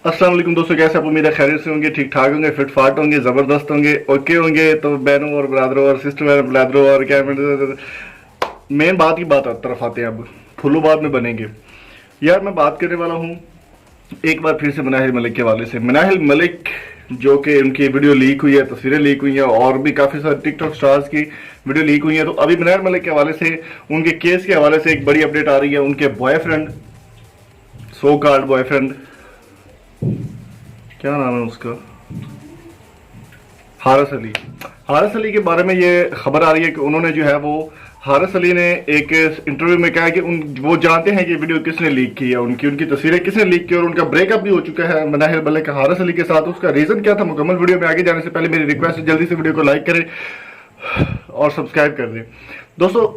अस्सलाम वालेकुम दोस्तों, कैसे आप? उम्मीद है खैरियत से होंगे, ठीक ठाक होंगे, फिट फाट होंगे, ज़बरदस्त होंगे, ओके होंगे। तो बहनों और ब्रदरों और सिस्टर और ब्रदरों और क्या मेन बात की बात तरफ आते हैं। अब फुल्लू बात में बनेंगे यार। मैं बात करने वाला हूँ एक बार फिर से मनाहिल मलिक के हवाले से। मनाहिल मलिक जो कि उनकी वीडियो लीक हुई है, तस्वीरें लीक हुई हैं और भी काफ़ी सारे टिकटॉक स्टार्स की वीडियो लीक हुई है। तो अभी मनाहिल मलिक के हवाले से, उनके केस के हवाले से एक बड़ी अपडेट आ रही है। उनके बॉयफ्रेंड, सो कॉल्ड बॉयफ्रेंड, क्या नाम है उसका, हारिस अली। हारिस अली के बारे में ये खबर आ रही है कि उन्होंने जो है वो, हारिस अली ने एक इंटरव्यू में कहा कि वो जानते हैं कि वीडियो किसने लीक की है, उनकी तस्वीरें किसने लीक की, और उनका ब्रेकअप भी हो चुका है मनाहिल मलिक का हारिस अली के साथ। उसका रीजन क्या था, मुकम्मल वीडियो में आगे जाने से पहले मेरी रिक्वेस्ट है जल्दी से वीडियो को लाइक करें और सब्सक्राइब कर दें। दोस्तों,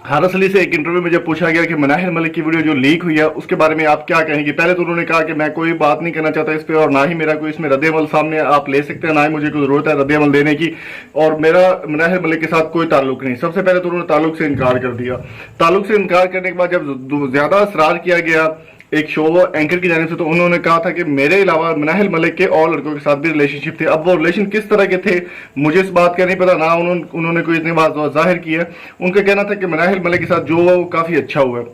हारिस अली से एक इंटरव्यू में जब पूछा गया कि मनाहिल मलिक की वीडियो जो लीक हुई है उसके बारे में आप क्या कहेंगे, पहले तो उन्होंने कहा कि मैं कोई बात नहीं करना चाहता इस पे, और ना ही मेरा कोई इसमें रद्द-ए-अमल सामने आप ले सकते हैं, ना ही मुझे कोई जरूरत है रद्द-ए-अमल देने की, और मेरा मनाहिल मलिक के साथ कोई ताल्लुक नहीं। सबसे पहले तो उन्होंने ताल्लुक से इनकार कर दिया। ताल्लुक से इनकार करने के बाद जब ज्यादा असरार किया गया एक शो एंकर की जाने से, तो उन्होंने कहा था कि मेरे अलावा मनाहिल मलिक के और लड़कों के साथ भी रिलेशनशिप थे। अब वो रिलेशन किस तरह के थे मुझे इस बात का नहीं पता, ना उन्होंने कोई इतनी बात जाहिर की है। उनका कहना था कि मनाहिल मलिक के साथ जो हुआ वो काफी अच्छा हुआ है।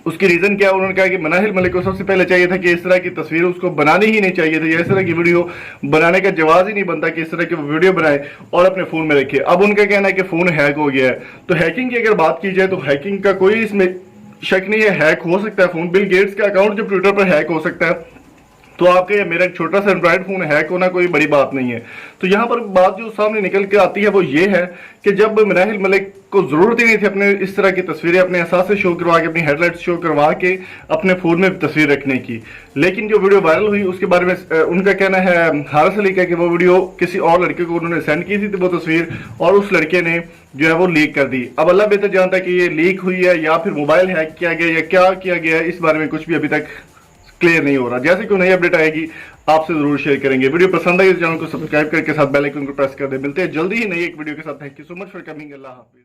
उसकी रीजन क्या है, उन्होंने कहा कि मनाहिल मलिक को सबसे पहले चाहिए था कि इस तरह की तस्वीर उसको बनानी ही नहीं चाहिए थी, या इस तरह की वीडियो बनाने का जवाब ही नहीं बनता कि इस तरह की वीडियो बनाए और अपने फोन में रखे। अब उनका कहना है कि फोन हैक हो गया है। तो हैकिंग की अगर बात की जाए तो हैकिंग का कोई इसमें शक नहीं है, हैक हो सकता है फोन। बिल गेट्स का अकाउंट जो ट्विटर पर हैक हो सकता है, तो आपके या मेरा एक छोटा सा एंड्रॉइड फोन हैक होना कोई बड़ी बात नहीं है। तो यहाँ पर बात जो सामने निकल के आती है वो ये है कि जब मनाहिल मलिक को जरूरत ही नहीं थी अपने इस तरह की तस्वीरें अपने एहसास से शो करवा के, अपनी हेडलाइट शो करवा के अपने फोन में तस्वीर रखने की, लेकिन जो वीडियो वायरल हुई उसके बारे में उनका कहना है, हारिस अली का, कि वो वीडियो किसी और लड़के को उन्होंने सेंड की थी वो तस्वीर, और उस लड़के ने जो है वो लीक कर दी। अब अल्लाह बेहतर जानता है कि ये लीक हुई है या फिर मोबाइल हैक किया गया या क्या किया गया है, इस बारे में कुछ भी अभी तक क्लियर नहीं हो रहा। जैसे कोई नई अपडेट आएगी आपसे जरूर शेयर करेंगे। वीडियो पसंद आई तो चैनल को सब्सक्राइब करके साथ बेल आइकन को प्रेस कर दे। मिलते हैं जल्दी ही नई एक वीडियो के साथ। Thank you so much for coming. Allah Hafiz.